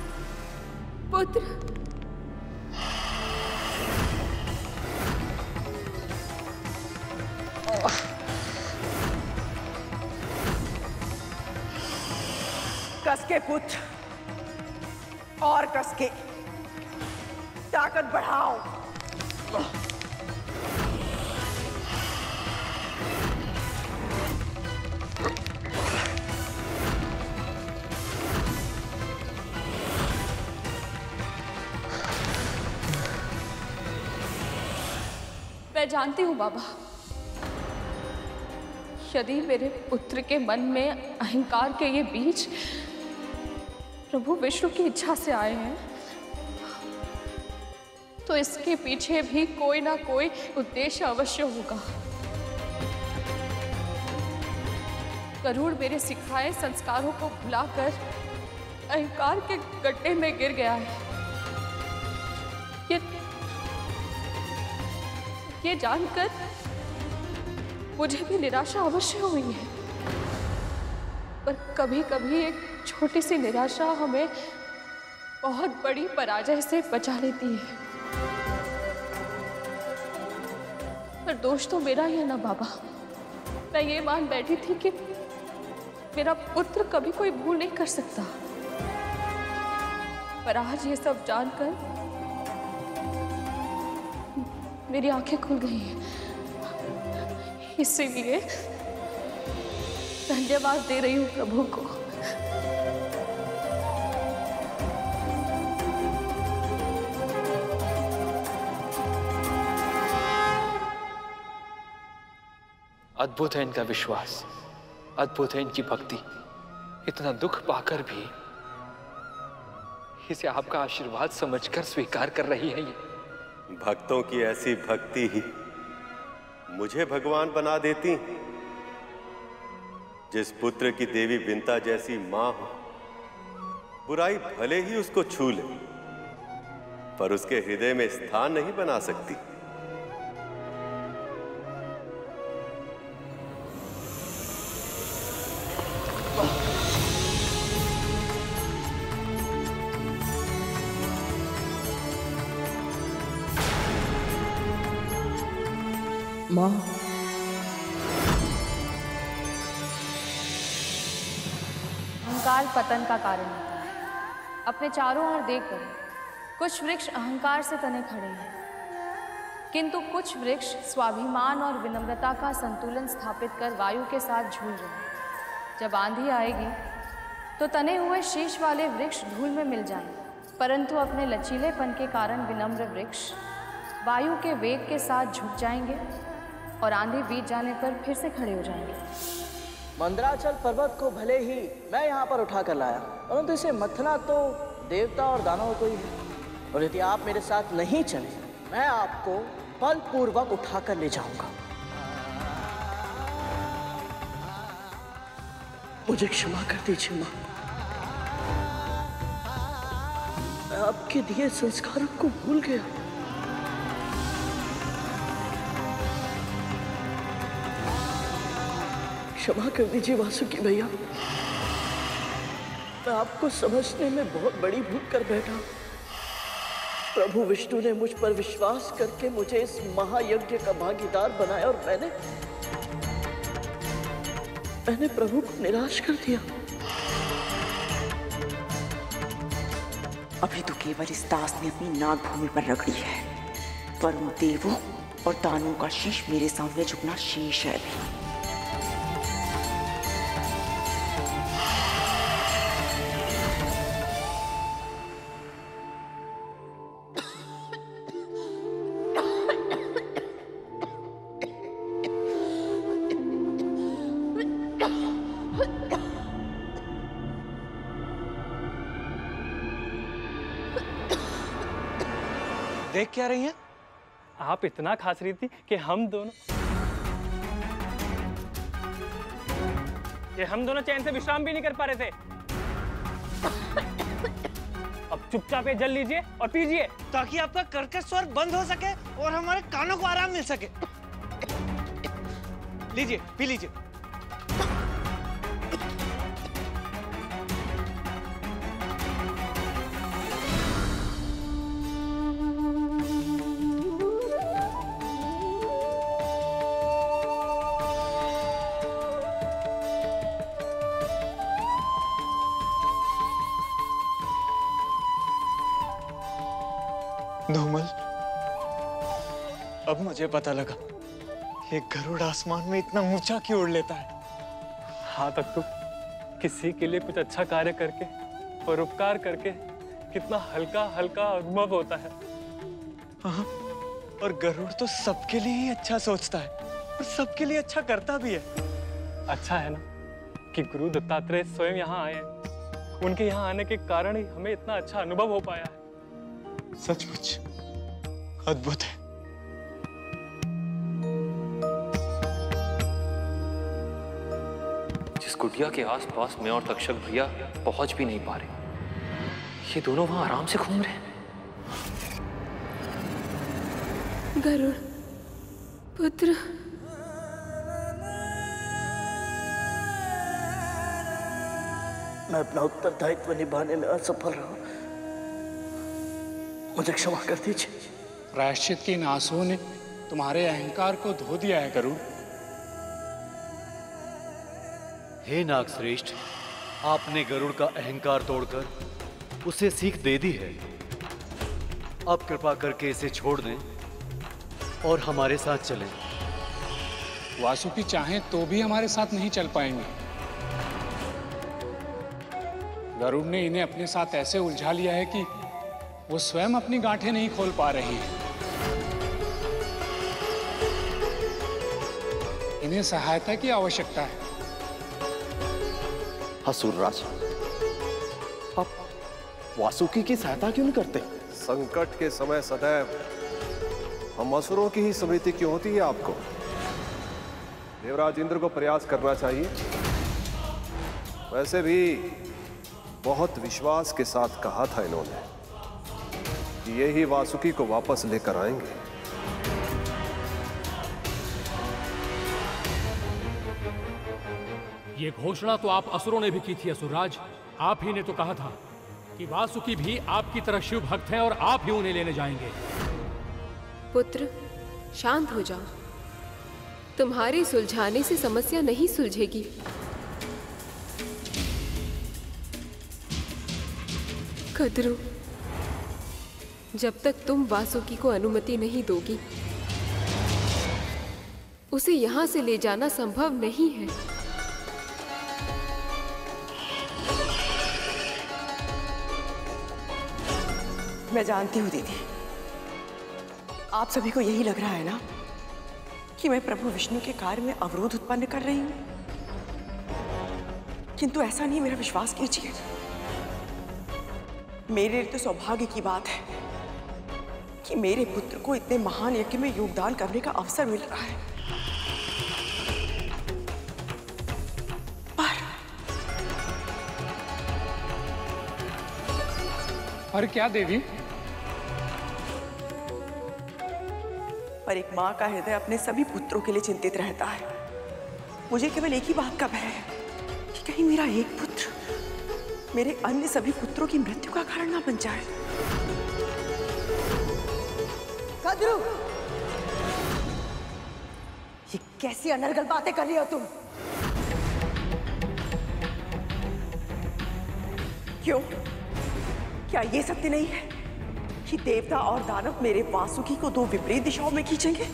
पुत्र, कसके पुत्र और कसके ताकत बढ़ाओ। मैं जानती हूँ बाबा, यदि मेरे पुत्र के मन में अहंकार के ये बीज प्रभु विष्णु की इच्छा से आए हैं, तो इसके पीछे भी कोई ना कोई उद्देश्य अवश्य होगा। गरुड़ मेरे सिखाए संस्कारों को भुलाकर अहंकार के गड्ढे में गिर गया है। ये जानकर मुझे भी निराशा अवश्य हुई है, पर कभी कभी एक छोटी सी निराशा हमें बहुत बड़ी पराजय से बचा लेती है। पर दोष तो मेरा ही है ना बाबा। मैं ये मान बैठी थी कि मेरा पुत्र कभी कोई भूल नहीं कर सकता, पर आज ये सब जानकर मेरी आंखें खुल गई हैं। इसीलिए धन्यवाद दे रही हूँ प्रभु को। अद्भुत है इनका विश्वास, अद्भुत है इनकी भक्ति। इतना दुख पाकर भी इसे आपका आशीर्वाद समझकर स्वीकार कर रही है ये। भक्तों की ऐसी भक्ति ही मुझे भगवान बना देती। जिस पुत्र की देवी विंता जैसी मां हो, बुराई भले ही उसको छू ले, पर उसके हृदय में स्थान नहीं बना सकती। माँ, अहंकार पतन का कारण होता है। अपने चारों ओर देखकर कुछ वृक्ष अहंकार से तने खड़े हैं, किंतु कुछ वृक्ष स्वाभिमान और विनम्रता का संतुलन स्थापित कर वायु के साथ झूल रहे हैं। जब आंधी आएगी तो तने हुए शीश वाले वृक्ष धूल में मिल जाएंगे, परंतु अपने लचीलेपन के कारण विनम्र वृक्ष वायु के वेग के साथ झुक जाएंगे और आंधी बीत जाने पर फिर से खड़े हो जाएंगे। मंदराचल पर्वत को भले ही मैं यहाँ पर उठा कर लाया, परंतु इसे मथना तो देवता और दानवों को ही है। और यदि आप मेरे साथ नहीं चले, मैं आपको बलपूर्वक उठाकर ले जाऊंगा। मुझे क्षमा कर दीजिए माँ, मैं आपके दिए संस्कारों को भूल गया। क्षमा कर दीजिए वासुकी भैया, मैं आपको समझने में बहुत बड़ी भूल कर बैठा। प्रभु विष्णु ने मुझ पर विश्वास करके मुझे इस महायज्ञ का भागीदार बनाया और मैंने प्रभु को निराश कर दिया। अभी तो केवल इस दास ने अपनी नाग भूमि पर रगड़ी है, पर उन देवों और दानवों का शीश मेरे सामने झुकना शेष है अभी। देख क्या रही हैं? आप इतना खास रही थी कि हम दोनों चैन से विश्राम भी नहीं कर पा रहे थे। अब चुपचाप ये जल लीजिए और पीजिए, ताकि आपका कर्कश स्वर बंद हो सके और हमारे कानों को आराम मिल सके। लीजिए, पी लीजिए। धूमल, अब मुझे पता लगा ये गरुड़ आसमान में इतना ऊंचा क्यों उड़ लेता है। हाँ तक तो किसी के लिए कुछ अच्छा कार्य करके और उपकार करके कितना हल्का हल्का अनुभव होता है। हाँ, और गरुड़ तो सबके लिए ही अच्छा सोचता है और सबके लिए अच्छा करता भी है। अच्छा है ना कि गुरु दत्तात्रेय स्वयं यहाँ आए हैं। उनके यहाँ आने के कारण ही हमें इतना अच्छा अनुभव हो पाया है। सचमुच अद्भुत है। जिस कुटिया के आसपास मैं और तक्षक भैया पहुंच भी नहीं पा रहे, ये दोनों वहां आराम से घूम रहे हैं। गरुड़ पुत्र, मैं अपना उत्तरदायित्व निभाने में असफल रहा, मुझे क्षमा कर दीजिए। प्रायश्चित के इन आंसुओं ने तुम्हारे अहंकार को धो दिया है गरुड़। हे नागश्रेष्ठ, आपने गरुड़ का अहंकार तोड़कर उसे सीख दे दी है। अब कृपा करके इसे छोड़ दें और हमारे साथ चलें। वासुकी चाहें तो भी हमारे साथ नहीं चल पाएंगे। गरुड़ ने इन्हें अपने साथ ऐसे उलझा लिया है कि वो स्वयं अपनी गांठें नहीं खोल पा रहे हैं। इन्हें सहायता की आवश्यकता है। असुरराज, आप वासुकी की सहायता क्यों नहीं करते? संकट के समय सदैव हम असुरों की ही स्मृति क्यों होती है आपको? देवराज इंद्र को प्रयास करना चाहिए। वैसे भी बहुत विश्वास के साथ कहा था इन्होंने कि ये ही वासुकी को वापस लेकर आएंगे। ये घोषणा तो आप असुरों ने भी की थी असुरराज। आप ही ने तो कहा था कि वासुकी भी आपकी तरह शिव भक्त हैं और आप ही उन्हें लेने जाएंगे। पुत्र, शांत हो जाओ। तुम्हारे सुलझाने से समस्या नहीं सुलझेगी। कद्रू, जब तक तुम वासुकी को अनुमति नहीं दोगी, उसे यहां से ले जाना संभव नहीं है। मैं जानती हूँ दीदी, आप सभी को यही लग रहा है ना कि मैं प्रभु विष्णु के कार्य में अवरोध उत्पन्न कर रही हूँ, किंतु ऐसा नहीं, मेरा विश्वास कीजिए। मेरे लिए तो सौभाग्य की बात है कि मेरे पुत्र को इतने महान यज्ञ में योगदान करने का अवसर मिल रहा है। पर क्या देवी? पर एक माँ का हृदय अपने सभी पुत्रों के लिए चिंतित रहता है। मुझे केवल एक ही बात का भय है कि कहीं मेरा एक पुत्र मेरे अन्य सभी पुत्रों की मृत्यु का कारण ना बन जाए। कद्रू, ये कैसी अनर्गल बातें कर रही हो तुम? क्यों? क्या ये सत्य नहीं है कि देवता और दानव मेरे वासुकी को दो विपरीत दिशाओं में खींचेंगे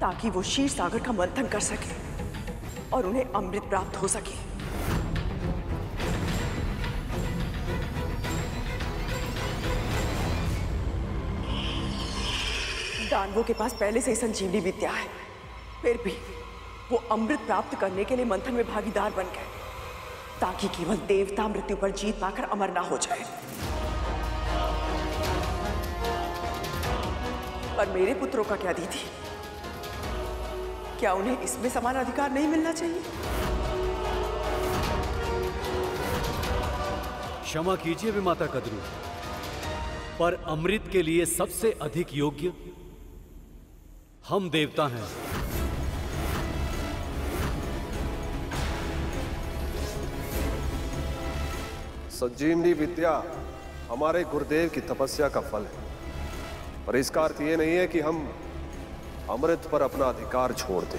ताकि वो क्षीर सागर का मंथन कर सके और उन्हें अमृत प्राप्त हो सके? दानवों के पास पहले से ही संजीवनी विद्या है, फिर भी वो अमृत प्राप्त करने के लिए मंथन में भागीदार बन गए ताकि केवल देवता मृत्यु पर जीत पाकर अमर ना हो जाए। पर मेरे पुत्रों का क्या दीदी? क्या उन्हें इसमें समान अधिकार नहीं मिलना चाहिए? क्षमा कीजिए विमाता कद्रू, पर अमृत के लिए सबसे अधिक योग्य हम देवता हैं। संजीवनी विद्या हमारे गुरुदेव की तपस्या का फल है, पर इसका अर्थ ये नहीं है कि हम अमृत पर अपना अधिकार छोड़ दें।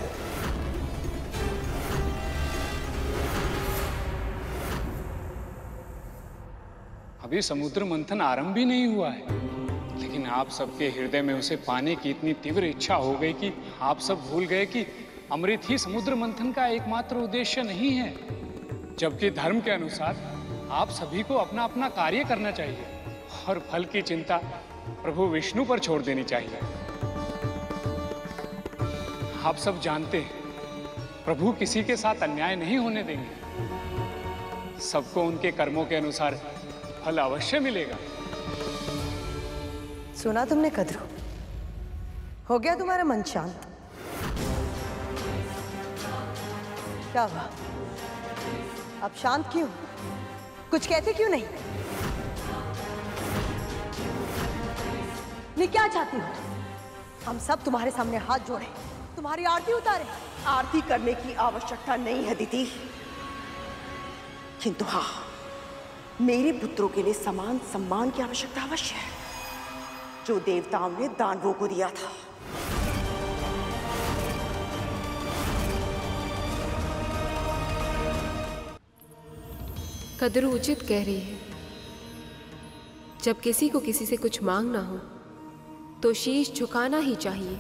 अभी समुद्र मंथन आरंभ भी नहीं हुआ है, लेकिन आप सबके हृदय में उसे पाने की इतनी तीव्र इच्छा हो गई कि आप सब भूल गए कि अमृत ही समुद्र मंथन का एकमात्र उद्देश्य नहीं है, जबकि धर्म के अनुसार आप सभी को अपना अपना कार्य करना चाहिए और फल की चिंता प्रभु विष्णु पर छोड़ देनी चाहिए। आप सब जानते हैं प्रभु किसी के साथ अन्याय नहीं होने देंगे। सबको उनके कर्मों के अनुसार फल अवश्य मिलेगा। सुना तुमने कद्रू? हो गया तुम्हारा मन शांत? क्या हुआ? अब शांत क्यों? कुछ कहते क्यों नहीं? नहीं, क्या चाहती हो? हम सब तुम्हारे सामने हाथ जोड़े, तुम्हारी आरती उतारे। आरती करने की आवश्यकता नहीं है दीदी, किंतु हाँ, मेरे पुत्रों के लिए समान सम्मान की आवश्यकता अवश्य है, जो देवताओं ने दानवों को दिया था। कद्रू उचित कह रही है। जब किसी को किसी से कुछ मांगना हो तो शीश झुकाना ही चाहिए।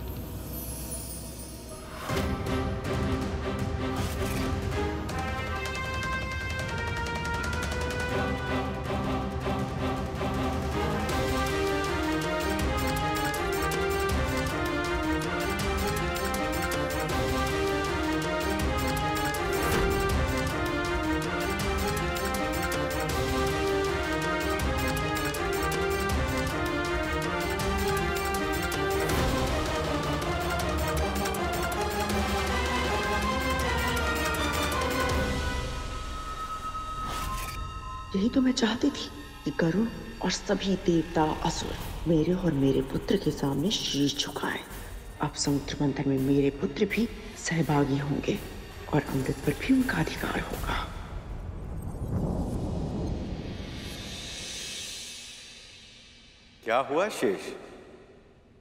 यही तो मैं चाहती थी कि गरुड़ और सभी देवता असुर मेरे और मेरे पुत्र के सामने शीश झुकाएं। अब समुद्र मंथन में मेरे पुत्र भी सहभागी होंगे और अमृत पर भी उनका अधिकार होगा। क्या हुआ शेष?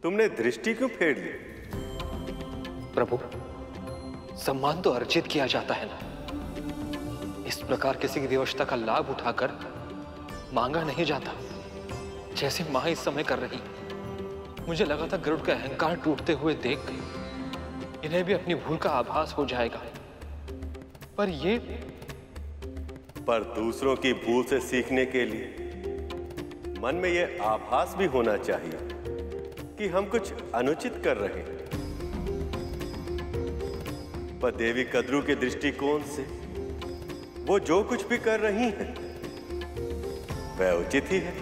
तुमने दृष्टि क्यों फेर ली? प्रभु, सम्मान तो अर्जित किया जाता है ना। इस प्रकार किसी की विवशता का लाभ उठाकर मांगा नहीं जाता, जैसे मां इस समय कर रही। मुझे लगा था गरुड़ का अहंकार टूटते हुए देख इन्हें भी अपनी भूल का आभास हो जाएगा, पर दूसरों की भूल से सीखने के लिए मन में यह आभास भी होना चाहिए कि हम कुछ अनुचित कर रहे हैं। पर देवी कद्रू के दृष्टिकोण से वो जो कुछ भी कर रही हैं वह उचित ही है।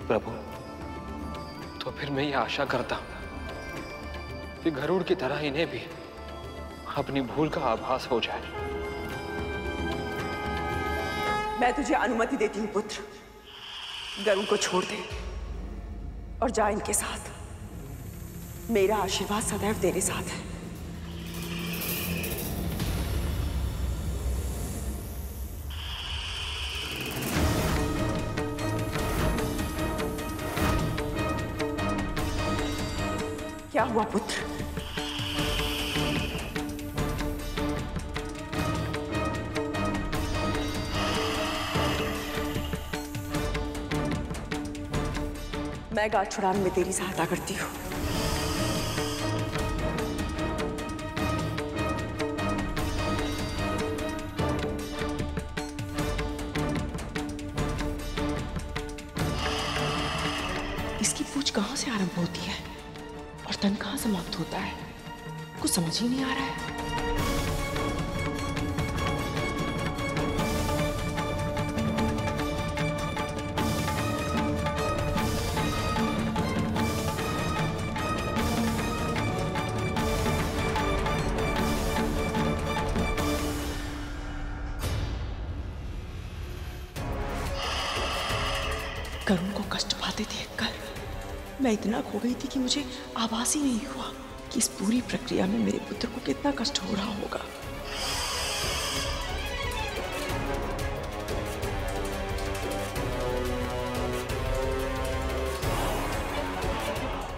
प्रभु, तो फिर मैं ये आशा करता हूं कि गरुड़ की तरह इन्हें भी अपनी भूल का आभास हो जाए। मैं तुझे अनुमति देती हूँ पुत्र, गरुड़ को छोड़ दे और जा इनके साथ। मेरा आशीर्वाद सदैव तेरे साथ है। क्या हुआ पुत्र? मैं गांठ छुड़ाने में तेरी सहायता करती हूँ। इसकी पूछ कहाँ से आरंभ होती है और तन कहाँ समाप्त होता है? कुछ समझ ही नहीं आ रहा है। करुण को कष्ट पाते देखकर मैं इतना खो गई थी कि मुझे आभास ही नहीं हुआ कि इस पूरी प्रक्रिया में मेरे पुत्र को कितना कष्ट हो रहा होगा।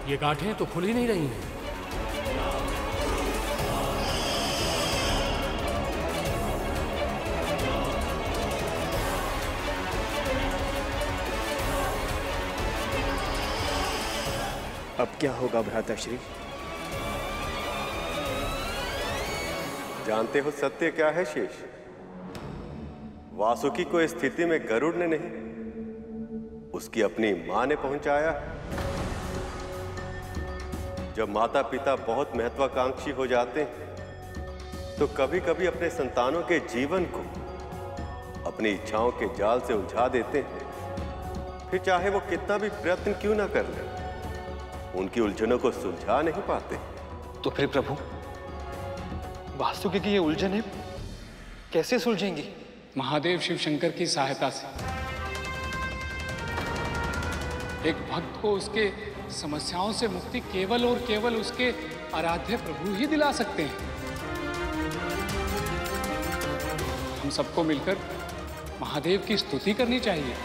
ये गांठें तो खुल ही नहीं रही हैं। अब क्या होगा भ्राताश्री? जानते हो सत्य क्या है शेष? वासुकी को इस स्थिति में गरुड़ ने नहीं, उसकी अपनी मां ने पहुंचाया। जब माता पिता बहुत महत्वाकांक्षी हो जाते हैं तो कभी कभी अपने संतानों के जीवन को अपनी इच्छाओं के जाल से उलझा देते हैं। फिर चाहे वो कितना भी प्रयत्न क्यों ना कर ले, उनकी उलझनों को सुलझा नहीं पाते। तो फिर प्रभु, वासुकी की ये उलझनें कैसे सुलझेंगी? महादेव शिव शंकर की सहायता से। एक भक्त को उसके समस्याओं से मुक्ति केवल और केवल उसके आराध्य प्रभु ही दिला सकते हैं। हम सबको मिलकर महादेव की स्तुति करनी चाहिए।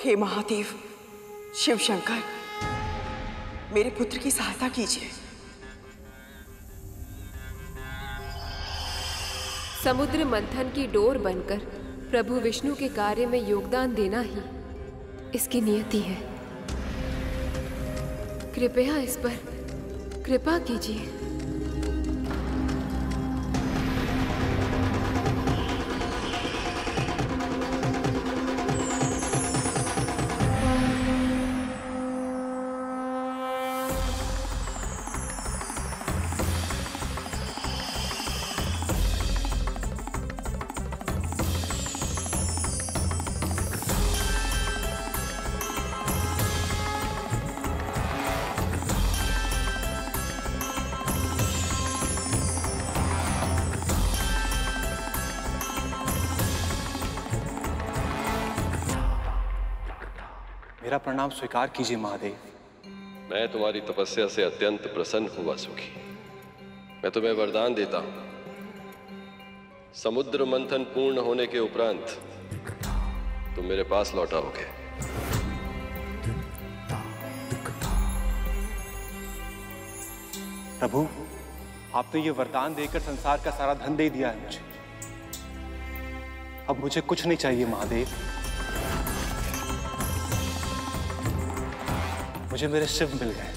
हे महादेव शिव शंकर, मेरे पुत्र की सहायता कीजिए। समुद्र मंथन की डोर बनकर प्रभु विष्णु के कार्य में योगदान देना ही इसकी नियति है। कृपया इस पर कृपा कीजिए। मेरा प्रणाम स्वीकार कीजिए महादेव। मैं तुम्हारी तपस्या से अत्यंत प्रसन्न हूं वासुकी। मैं तुम्हें वरदान देता हूं, समुद्र मंथन पूर्ण होने के उपरांत तुम मेरे पास लौट आओगे। प्रभु, आपने ये वरदान देकर संसार का सारा धन दे दिया है मुझे। अब मुझे कुछ नहीं चाहिए महादेव। मुझे मेरे शिव मिल गए,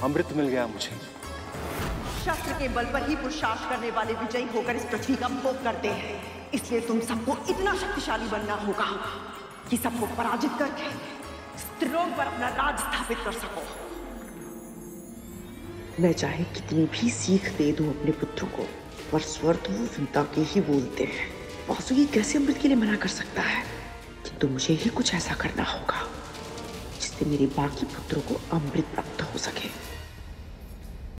अमृत मिल गया मुझे। शस्त्र के बल पर ही पुरुषार्थ करने वाले विजयी होकर इस पृथ्वी का भोग करते हैं। इसलिए तुम सबको इतना शक्तिशाली बनना होगा कि सबको पराजित करके स्त्रीलोक पर अपना राज स्थापित कर सको। मैं चाहे कितनी भी सीख दे दूं अपने पुत्र को, पर स्वर तो वो विंता के ही बोलते हैं। वासुकी कैसे अमृत के लिए मना कर सकता है? किंतु मुझे ही कुछ ऐसा करना होगा जिससे मेरे बाकी पुत्रों को अमृत प्राप्त हो सके।